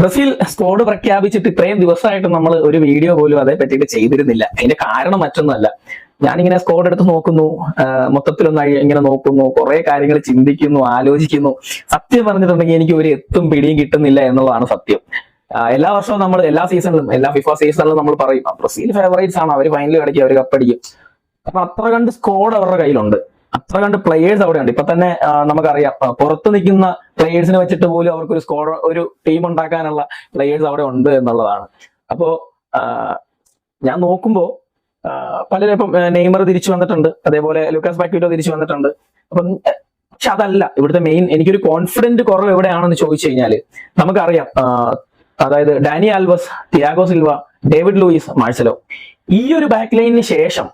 Brazil squad പ്രഖ്യാപിച്ചിട്ട് ഇത്രയും ദിവസമായിട്ട് നമ്മൾ ഒരു വീഡിയോ പോലും അതേ പറ്റിയിട്ട് ചെയ്തിരുന്നില്ല. അതിന്റെ കാരണം മറ്റൊന്നുമല്ല, ഞാനിങ്ങനെ സ്ക്വാഡ് എടുത്ത് നോക്കുന്നു, മൊത്തത്തിലൊന്ന് ഇങ്ങനെ നോക്കുന്നു, കുറെ കാര്യങ്ങൾ ചിന്തിക്കുന്നു, ആലോചിക്കുന്നു. സത്യം പറഞ്ഞിട്ടുണ്ടെങ്കിൽ എനിക്ക് ഒരു എത്തും പിടിയും കിട്ടുന്നില്ല എന്നുള്ളതാണ് സത്യം. എല്ലാ വർഷവും നമ്മൾ എല്ലാ സീസണിലും, എല്ലാ ഫിഫ സീസണിലും നമ്മൾ പറയും ബ്രസീൽ ഫേവറേറ്റ്സ് ആണ്, അവർ ഫൈനൽ കളിക്കും, അവർ കപ്പടിക്കും. അപ്പൊ അത്ര കണ്ട് സ്ക്വാഡ് അവരുടെ കയ്യിലുണ്ട്, അത്ര കണ്ട് പ്ലേയേഴ്സ് അവിടെ ഉണ്ട്. ഇപ്പൊ തന്നെ നമുക്കറിയാം, പുറത്ത് നിൽക്കുന്ന പ്ലേയേഴ്സിനെ വെച്ചിട്ട് പോലും അവർക്ക് ഒരു സ്ക്വാഡ്, ഒരു ടീം ഉണ്ടാക്കാനുള്ള പ്ലേയേഴ്സ് അവിടെ ഉണ്ട് എന്നുള്ളതാണ്. അപ്പോ ഞാൻ നോക്കുമ്പോ പലരും ഇപ്പം നെയ്മർ തിരിച്ചു വന്നിട്ടുണ്ട്, അതേപോലെ ലൂക്കാസ് പാക്വീറ്റോ തിരിച്ചു വന്നിട്ടുണ്ട്. അപ്പം പക്ഷെ അതല്ല ഇവിടുത്തെ മെയിൻ. എനിക്കൊരു കോൺഫിഡന്റ് കുറവ് എവിടെയാണെന്ന് ചോദിച്ചു കഴിഞ്ഞാല് നമുക്കറിയാം, അതായത് Dani Alves, Thiago Silva, David Luiz, Marcelo, ഈ ഒരു ബാക്ക് ലൈനിന് ശേഷം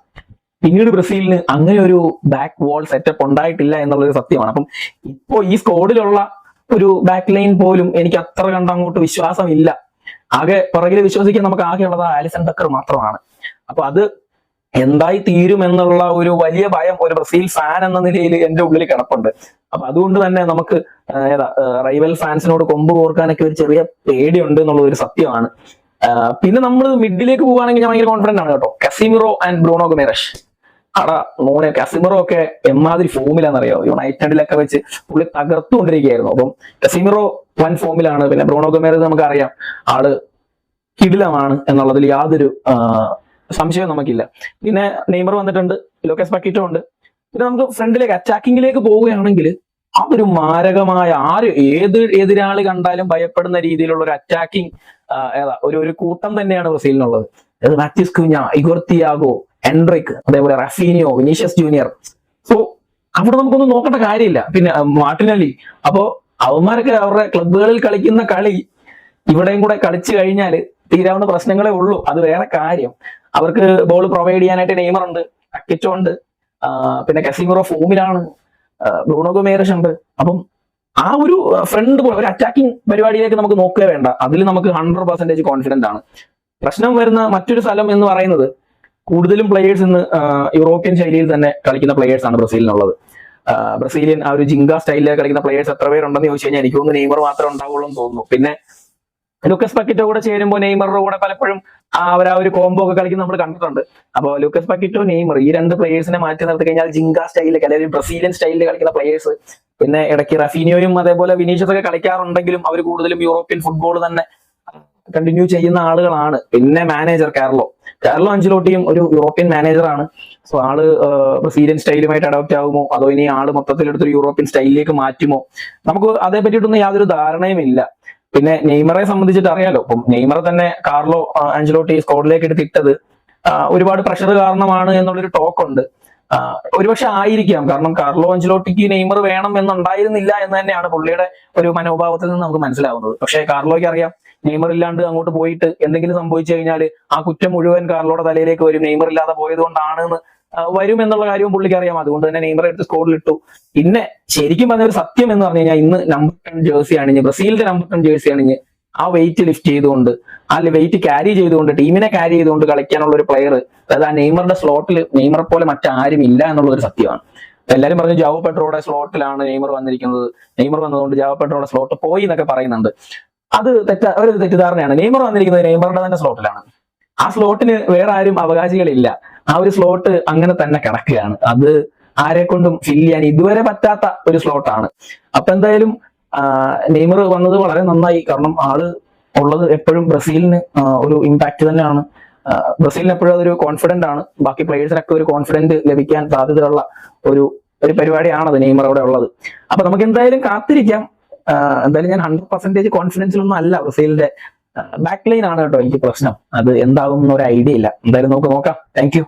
പിന്നീട് ബ്രസീലിന് അങ്ങനെ ഒരു ബാക്ക് വാൾ സെറ്റപ്പ് ഉണ്ടായിട്ടില്ല എന്നുള്ളൊരു സത്യമാണ്. അപ്പം ഇപ്പോ ഈ സ്ക്വാഡിലുള്ള ഒരു ബാക്ക് ലൈൻ പോലും എനിക്ക് അത്ര കണ്ട് അങ്ങോട്ട് വിശ്വാസമില്ല. ആകെ പുറകിൽ വിശ്വസിക്കാൻ നമുക്ക് ആകെയുള്ളത് ആലിസൺ ബക്കർ മാത്രമാണ്. അപ്പൊ അത് എന്തായി തീരും എന്നുള്ള ഒരു വലിയ ഭയം ഒരു ബ്രസീൽ ഫാൻ എന്ന നിലയിൽ എന്റെ ഉള്ളിൽ കിടപ്പുണ്ട്. അപ്പൊ അതുകൊണ്ട് തന്നെ നമുക്ക് റൈവൽ ഫാൻസിനോട് കൊമ്പ് കോർക്കാനൊക്കെ ഒരു ചെറിയ പേടിയുണ്ട് എന്നുള്ള ഒരു സത്യമാണ്. പിന്നെ നമ്മൾ മിഡിലേക്ക് പോവുകയാണെങ്കിൽ ഞാൻ ഭയങ്കര കോൺഫിഡന്റ് ആണ് കേട്ടോ. കസിമിറോ ആൻഡ് ബ്രൂണോ ഗൊമേറസ്, മോനെ കസിമിറോ ഒക്കെ എമ്മാതിരി ഫോമിലാണെന്നറിയോ, യുണൈറ്റഡിലൊക്കെ വെച്ച് പുള്ളി തകർത്തുകൊണ്ടിരിക്കുകയായിരുന്നു. അപ്പം കസിമിറോ വൻ ഫോമിലാണ്. പിന്നെ ബ്രൂണോ ഗൊമേറസ് നമുക്കറിയാം, ആള് കിടിലമാണ് എന്നുള്ളതിൽ യാതൊരു സംശയവും നമുക്കില്ല. പിന്നെ നെയ്മർ വന്നിട്ടുണ്ട്, ലൂക്കാസ് പാക്വീറ്റോ ഉണ്ട്. പിന്നെ നമുക്ക് ഫ്രണ്ടിലേക്ക് അറ്റാക്കിങ്ങിലേക്ക് പോവുകയാണെങ്കിൽ അതൊരു മാരകമായ, ഏത് എതിരാളി കണ്ടാലും ഭയപ്പെടുന്ന രീതിയിലുള്ള ഒരു അറ്റാക്കിംഗ് ഒരു കൂട്ടം തന്നെയാണ് ബ്രസീലിനുള്ളത്. മാത്യൂസ് കുഞ്ഞ, ഇഗോർ തിയാഗോ, എൻട്രിക്, അതേപോലെ റഫീനിയോ, വിനീഷ്യസ് ജൂനിയർ. സോ അവിടെ നമുക്കൊന്നും നോക്കേണ്ട കാര്യമില്ല. പിന്നെ മാർട്ടിനെല്ലി. അപ്പോ അവന്മാരൊക്കെ അവരുടെ ക്ലബുകളിൽ കളിക്കുന്ന കളി ഇവിടെയും കൂടെ കളിച്ചു കഴിഞ്ഞാൽ തീരാവുന്ന പ്രശ്നങ്ങളേ ഉള്ളൂ. അത് വേറെ കാര്യം. അവർക്ക് ബോൾ പ്രൊവൈഡ് ചെയ്യാനായിട്ട് നെയ്മർ ഉണ്ട്, അക്കിറ്റോ ഉണ്ട്, പിന്നെ കസിമിറോ ഫോമിലാണ്, ബ്രൂണോ ഗൊമേറസ് ഉണ്ട്. അപ്പം ആ ഒരു ഫ്രണ്ട് ഒരു അറ്റാക്കിംഗ് പരിപാടിയിലേക്ക് നമുക്ക് നോക്കുക വേണ്ട. അതിൽ നമുക്ക് 100% കോൺഫിഡന്റ് ആണ്. പ്രശ്നം വരുന്ന മറ്റൊരു സ്ഥലം എന്ന് പറയുന്നത്, കൂടുതലും പ്ലേയേഴ്സ് ഇന്ന് യൂറോപ്യൻ ശൈലിയിൽ തന്നെ കളിക്കുന്ന പ്ലേയേഴ്സ് ആണ് ബ്രസീലിനുള്ളത്. ബ്രസീലിയൻ ആ ഒരു ജിങ്ക സ്റ്റൈലിൽ കളിക്കുന്ന പ്ലേയേഴ്സ് എത്ര പേരുണ്ടെന്ന് ചോദിച്ചു കഴിഞ്ഞാൽ എനിക്ക് തോന്നുന്നു നെയ്മർ മാത്രമേ ഉണ്ടാവുള്ളൂ എന്ന് തോന്നുന്നു. പിന്നെ ലൂക്കാസ് പാക്വീറ്റോ കൂടെ ചേരുമ്പോൾ നെയ്മറുടെ കൂടെ പലപ്പോഴും അവരാ ഒരു കോംബോ ഒക്കെ കളിക്കുന്ന നമ്മൾ കണ്ടിട്ടുണ്ട്. അപ്പോൾ ലൂക്കാസ് പാക്വീറ്റോ, നെയ്മർ, ഈ രണ്ട് പ്ലേയേഴ്സിനെ മാറ്റി നിർത്തി കഴിഞ്ഞാൽ ജിങ്ക സ്റ്റൈലിൽ അല്ലെങ്കിൽ ബ്രസീലിയൻ സ്റ്റൈലിൽ കളിക്കുന്ന പ്ലേയേഴ്സ്, പിന്നെ ഇടയ്ക്ക് റഫീനിയോയും അതേപോലെ വിനീഷ്യസ് ഒക്കെ കളിക്കാറുണ്ടെങ്കിലും അവർ കൂടുതലും യൂറോപ്യൻ ഫുട്ബോൾ തന്നെ കണ്ടിന്യൂ ചെയ്യുന്ന ആളുകളാണ്. പിന്നെ മാനേജർ കാർലോ അഞ്ചലോട്ടിയും ഒരു യൂറോപ്യൻ മാനേജറാണ്. സോ ആള് ബ്രസീലിയൻ സ്റ്റൈലുമായിട്ട് അഡോപ്റ്റ് ആകുമോ, അതോ ഇനി ആള് മൊത്തത്തിലെടുത്തൊരു യൂറോപ്യൻ സ്റ്റൈലിലേക്ക് മാറ്റുമോ, നമുക്ക് അതേ പറ്റിയിട്ടൊന്നും യാതൊരു ധാരണയും ഇല്ല. പിന്നെ നെയ്മറെ സംബന്ധിച്ചിട്ട് അറിയാലോ, ഇപ്പം നെയ്മറെ തന്നെ കാർലോ അഞ്ചലോട്ടി സ്ക്വാഡിലേക്ക് എടുത്തിട്ടത് ഒരുപാട് പ്രഷർ കാരണമാണ് എന്നുള്ളൊരു ടോക്ക് ഉണ്ട്. ഒരുപക്ഷെ ആയിരിക്കാം, കാരണം കാർലോ അഞ്ചലോട്ടിക്ക് നെയ്മർ വേണം എന്നുണ്ടായിരുന്നില്ല എന്ന് തന്നെയാണ് പുള്ളിയുടെ ഒരു മനോഭാവത്തിൽ നിന്ന് നമുക്ക് മനസ്സിലാവുന്നത്. പക്ഷേ കാർലോയ്ക്ക് അറിയാം, നെയ്മർ ഇല്ലാണ്ട് അങ്ങോട്ട് പോയിട്ട് എന്തെങ്കിലും സംഭവിച്ചു കഴിഞ്ഞാൽ ആ കുറ്റം മുഴുവൻ കാർലോയുടെ തലയിലേക്ക് വരും. നെയ്മർ ഇല്ലാതെ പോയത് കൊണ്ടാണെന്ന് വരും എന്നുള്ള കാര്യവും പുള്ളിക്ക് അറിയാം. അതുകൊണ്ട് തന്നെ നെയ്മറെ എടുത്ത് സ്കോഡിൽ ഇട്ടു. പിന്നെ ശരിക്കും പറഞ്ഞ ഒരു സത്യം എന്ന് പറഞ്ഞു കഴിഞ്ഞാൽ, ഇന്ന് നമ്പർ 10 ജേഴ്സി അണിഞ്ഞ്, ബ്രസീലിന്റെ നമ്പർ 10 ജേഴ്സി അണിഞ്ഞ് ആ വെയിറ്റ് ലിഫ്റ്റ് ചെയ്തുകൊണ്ട്, ആ വെയിറ്റ് ക്യാരി ചെയ്തുകൊണ്ട്, ടീമിനെ ക്യാരി ചെയ്തുകൊണ്ട് കളിക്കാനുള്ള ഒരു പ്ലെയർ, അതായത് ആ നെയ്മറുടെ സ്ലോട്ടിൽ നെയ്മറെ പോലെ മറ്റാരും ഇല്ല എന്നുള്ളൊരു സത്യമാണ്. എല്ലാവരും പറഞ്ഞു ജാവോ പെഡ്രോയുടെ സ്ലോട്ടിലാണ് നെയ്മർ വന്നിരിക്കുന്നത്, നെയ്മർ വന്നതുകൊണ്ട് ജാവോ പെഡ്രോയുടെ സ്ലോട്ട് പോയി എന്നൊക്കെ പറയുന്നുണ്ട്. അത് ഒരു തെറ്റിദ്ധാരണയാണ്. നെയ്മർ വന്നിരിക്കുന്നത് നെയ്മറുടെ തന്നെ സ്ലോട്ടിലാണ്. ആ സ്ലോട്ടിന് വേറെ ആരും അവകാശികളില്ല. ആ ഒരു സ്ലോട്ട് അങ്ങനെ തന്നെ കിടക്കുകയാണ്. അത് ആരെ കൊണ്ടും ഫില്ല് ചെയ്യാൻ ഇതുവരെ പറ്റാത്ത ഒരു സ്ലോട്ടാണ്. അപ്പൊ എന്തായാലും നെയ്മർ വന്നത് വളരെ നന്നായി. കാരണം ആള് ഉള്ളത് എപ്പോഴും ബ്രസീലിന് ഒരു ഇമ്പാക്ട് തന്നെയാണ്. ബ്രസീലിന് എപ്പോഴും അതൊരു കോൺഫിഡന്റ് ആണ്. ബാക്കി പ്ലേയേഴ്സിനൊക്കെ ഒരു കോൺഫിഡന്റ് ലഭിക്കാൻ സാധ്യതയുള്ള ഒരു പരിപാടിയാണത് നെയ്മർ അവിടെ ഉള്ളത്. അപ്പൊ നമുക്ക് എന്തായാലും കാത്തിരിക്കാം. എന്തായാലും ഞാൻ 100% കോൺഫിഡൻസിലൊന്നും അല്ല. ബ്രസീലിന്റെ ബാക്ക് ലൈൻ ആണ് കേട്ടോ എനിക്ക് പ്രശ്നം. അത് എന്താകും എന്നൊരു ഐഡിയ ഇല്ല. എന്തായാലും നമുക്ക് നോക്കാം. Thank you.